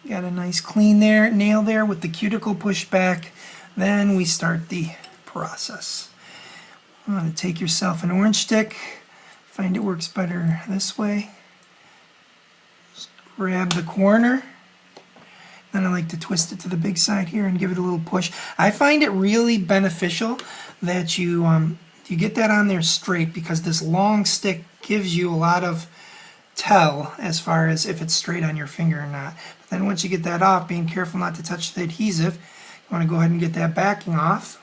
Got a nice clean there, nail there with the cuticle pushed back. Then we start the process. You want to take yourself an orange stick. Find it works better this way. Just grab the corner. Then I like to twist it to the big side here and give it a little push. I find it really beneficial that you get that on there straight, because this long stick gives you a lot of tell as far as if it's straight on your finger or not. But then once you get that off, being careful not to touch the adhesive, you want to go ahead and get that backing off.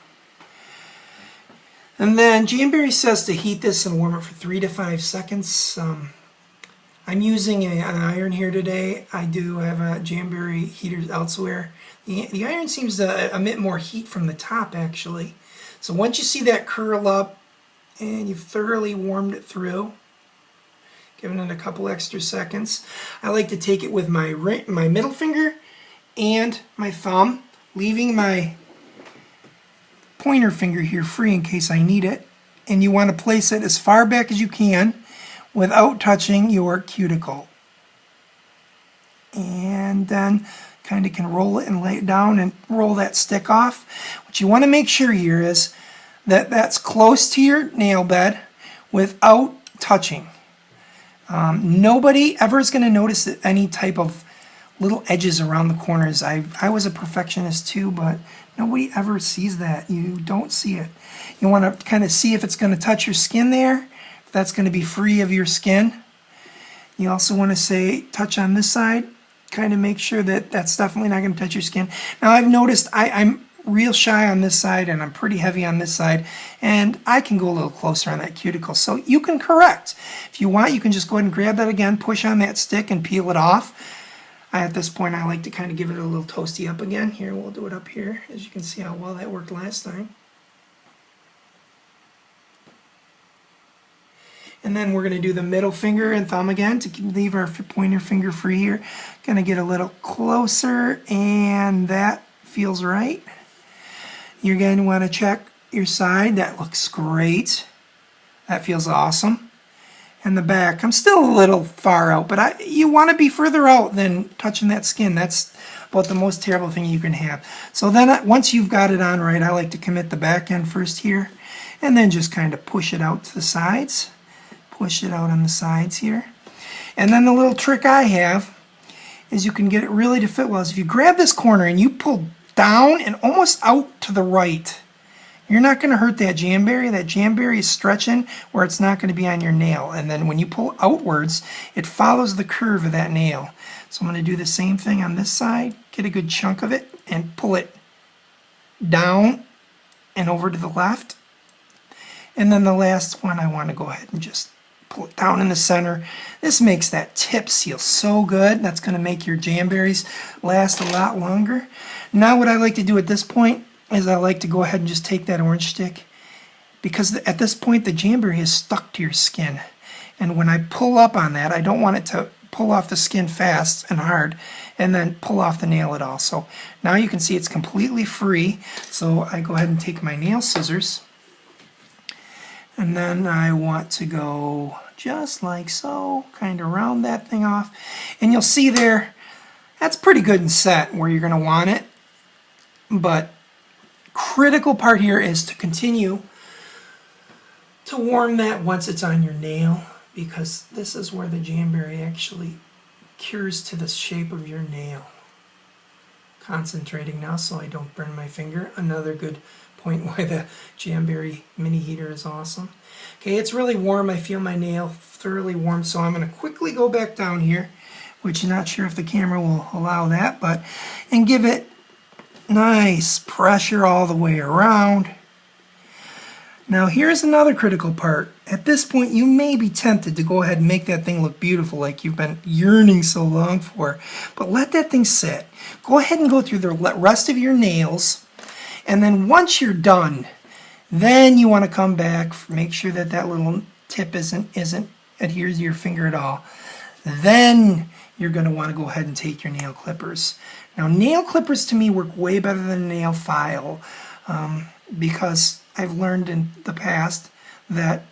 And then Jamberry says to heat this and warm it for 3 to 5 seconds. I'm using an iron here today. I do have a Jamberry heater elsewhere. The iron seems to emit more heat from the top, actually. So once you see that curl up and you've thoroughly warmed it through, giving it a couple extra seconds, I like to take it with my middle finger and my thumb, leaving my pointer finger here free in case I need it. And you want to place it as far back as you can without touching your cuticle. And then kind of can roll it and lay it down and roll that stick off. What you want to make sure here is that that's close to your nail bed without touching. Nobody ever is going to notice any type of little edges around the corners. I was a perfectionist too, but nobody ever sees that. You don't see it. You want to kind of see if it's going to touch your skin there, if that's going to be free of your skin. You also want to touch on this side, kind of make sure that that's definitely not going to touch your skin. Now I've noticed I'm real shy on this side and I'm pretty heavy on this side, and I can go a little closer on that cuticle. So you can correct. If you want, you can just go ahead and grab that again, push on that stick and peel it off. At this point, I like to kind of give it a little toasty up again. Here, we'll do it up here, as you can see how well that worked last time. And then we're going to do the middle finger and thumb again to leave our pointer finger free here. Going to get a little closer, and that feels right. You're going to want to check your side. That looks great. That feels awesome. And the back, I'm still a little far out, but you want to be further out than touching that skin. That's about the most terrible thing you can have. So then once you've got it on right, I like to commit the back end first here, and then just kind of push it out to the sides. Push it out on the sides here. And then the little trick I have is you can get it really to fit well. Is if you grab this corner and you pull down and almost out to the right, you're not going to hurt that Jamberry. That Jamberry is stretching where it's not going to be on your nail. And then when you pull outwards, it follows the curve of that nail. So I'm going to do the same thing on this side. Get a good chunk of it and pull it down and over to the left. And then the last one, I want to go ahead and just pull it down in the center. This makes that tip seal so good. That's going to make your Jamberries last a lot longer. Now what I like to do at this point is I like to go ahead and just take that orange stick, because at this point the Jamberry is stuck to your skin. And when I pull up on that, I don't want it to pull off the skin fast and hard and then pull off the nail at all. So now you can see it's completely free. So I go ahead and take my nail scissors, and then I want to go just like so, kind of round that thing off. And you'll see there, that's pretty good and set where you're going to want it. But critical part here is to continue to warm that once it's on your nail, because this is where the Jamberry actually cures to the shape of your nail. Concentrating now so I don't burn my finger. Another good point why the Jamberry mini heater is awesome. Okay, it's really warm. I feel my nail thoroughly warm, so I'm going to quickly go back down here, which I'm not sure if the camera will allow that, and give it nice pressure all the way around. Now here's another critical part. At this point you may be tempted to go ahead and make that thing look beautiful like you've been yearning so long for, but let that thing sit. Go ahead and go through the rest of your nails, and then once you're done, then you want to come back, make sure that that little tip isn't adheres to your finger at all. Then you're going to want to go ahead and take your nail clippers. Now nail clippers to me work way better than a nail file, because I've learned in the past that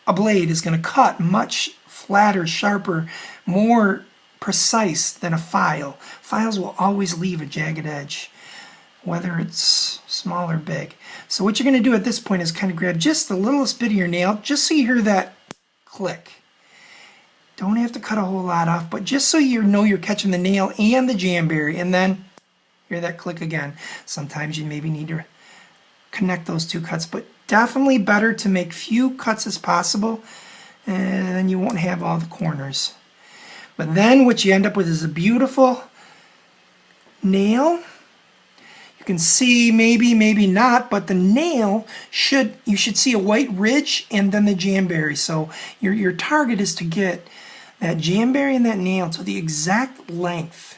a blade is going to cut much flatter, sharper, more precise than a file. Files will always leave a jagged edge, whether it's small or big. So what you're going to do at this point is kind of grab just the littlest bit of your nail, just so you hear that click. Don't have to cut a whole lot off, but just so you know you're catching the nail and the Jamberry, and then hear that click again. Sometimes you maybe need to connect those two cuts, but definitely better to make few cuts as possible, and then you won't have all the corners. But then what you end up with is a beautiful nail. You can see, maybe not, but the nail you should see a white ridge and then the Jamberry. So your target is to get that Jamberry and that nail to the exact length,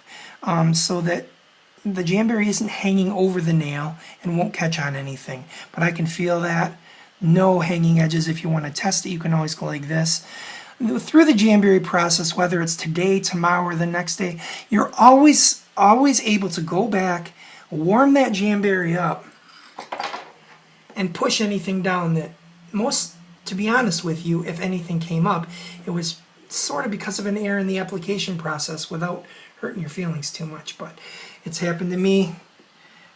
so that the Jamberry isn't hanging over the nail and won't catch on anything. But I can feel that. No hanging edges. If you want to test it, you can always go like this. Through the Jamberry process, whether it's today, tomorrow, or the next day, you're always able to go back, warm that Jamberry up, and push anything down that to be honest with you, if anything came up, it was sort of because of an error in the application process without hurting your feelings too much. But it's happened to me.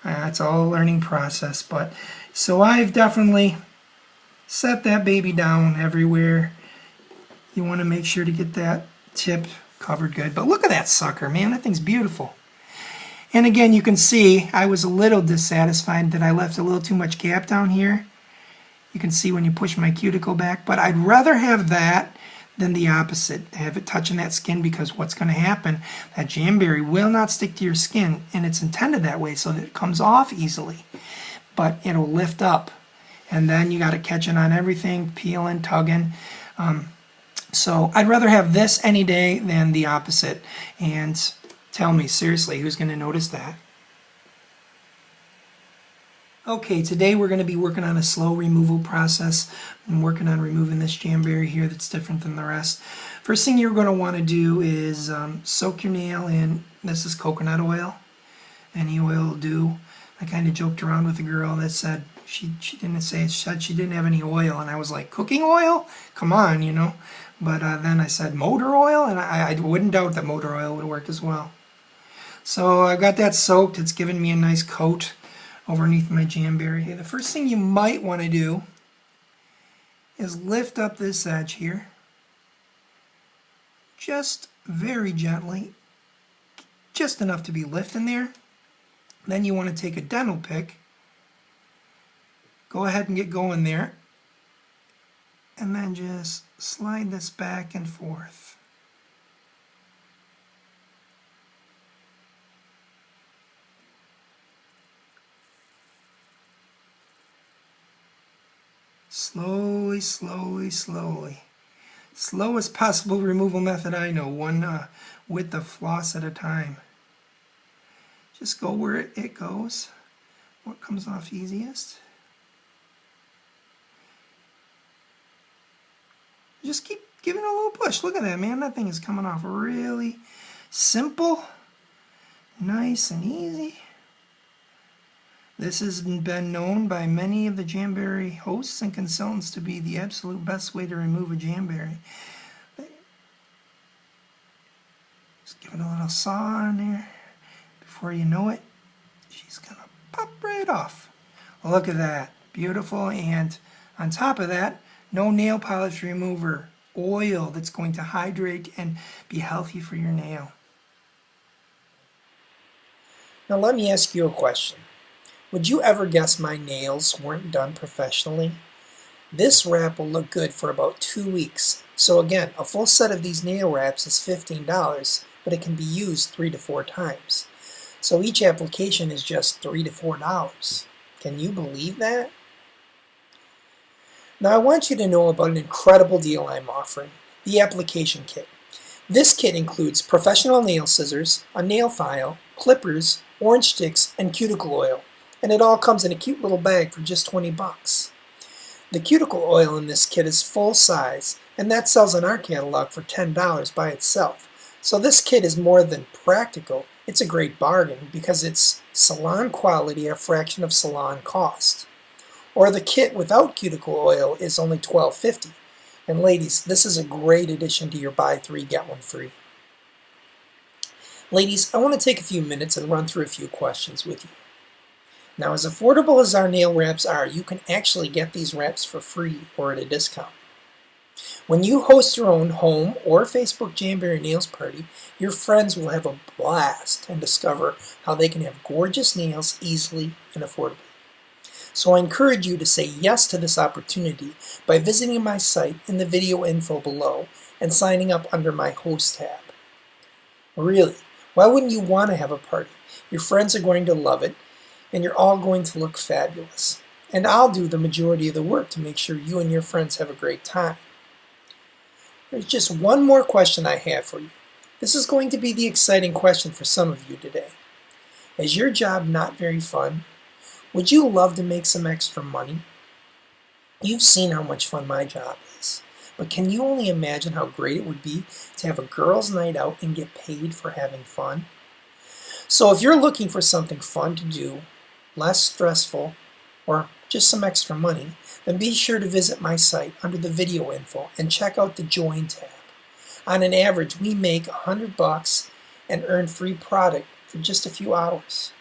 It's all a learning process. But so I've definitely set that baby down everywhere. You want to make sure to get that tip covered good. But look at that sucker, man. That thing's beautiful. And again, you can see I was a little dissatisfied that I left a little too much gap down here. You can see when you push my cuticle back. But I'd rather have that than the opposite. Have it touching that skin, because what's going to happen, that Jamberry will not stick to your skin, and it's intended that way so that it comes off easily. But it'll lift up, and then you got to catch it on everything, peeling, tugging. So I'd rather have this any day than the opposite. And tell me, seriously, who's going to notice that? Okay, today we're going to be working on a slow removal process. I'm working on removing this Jamberry here that's different than the rest. First thing you're going to want to do is soak your nail in, this is coconut oil. Any oil will do. I kind of joked around with a girl that said she said she didn't have any oil, and I was like, cooking oil? Come on, you know. But then I said motor oil, and I wouldn't doubt that motor oil would work as well. So I got that soaked. It's given me a nice coat underneath my Jamberry. Okay, the first thing you might want to do is lift up this edge here, just very gently, just enough to be lifting there. Then you want to take a dental pick, go ahead and get going there, and then just slide this back and forth. Slowly, slowly, slowly. Slowest possible removal method I know, one width of floss at a time. Just go where it goes, what comes off easiest. Just keep giving it a little push. Look at that, man. That thing is coming off really simple, nice and easy. This has been known by many of the Jamberry hosts and consultants to be the absolute best way to remove a Jamberry. Just give it a little saw in there. Before you know it, she's going to pop right off. Look at that. Beautiful. And on top of that, no nail polish remover. Oil that's going to hydrate and be healthy for your nail. Now let me ask you a question. Would you ever guess my nails weren't done professionally? This wrap will look good for about 2 weeks. So again, a full set of these nail wraps is $15, but it can be used 3 to 4 times. So each application is just $3 to $4. Can you believe that? Now I want you to know about an incredible deal I'm offering, the application kit. This kit includes professional nail scissors, a nail file, clippers, orange sticks, and cuticle oil. And it all comes in a cute little bag for just 20 bucks. The cuticle oil in this kit is full size, and that sells in our catalog for $10 by itself. So this kit is more than practical, it's a great bargain because it's salon quality at a fraction of salon cost. Or the kit without cuticle oil is only $12.50. And ladies, this is a great addition to your buy 3 get 1 free. Ladies, I want to take a few minutes and run through a few questions with you. Now, as affordable as our nail wraps are, you can actually get these wraps for free or at a discount. When you host your own home or Facebook Jamberry nails party, your friends will have a blast and discover how they can have gorgeous nails easily and affordably. So I encourage you to say yes to this opportunity by visiting my site in the video info below and signing up under my host tab. Really, why wouldn't you want to have a party? Your friends are going to love it, and you're all going to look fabulous. And I'll do the majority of the work to make sure you and your friends have a great time. There's just one more question I have for you. This is going to be the exciting question for some of you today. Is your job not very fun? Would you love to make some extra money? You've seen how much fun my job is, but can you only imagine how great it would be to have a girls' night out and get paid for having fun? So if you're looking for something fun to do, less stressful, or just some extra money, then be sure to visit my site under the video info and check out the Join tab. On an average, we make $100 and earn free product for just a few hours.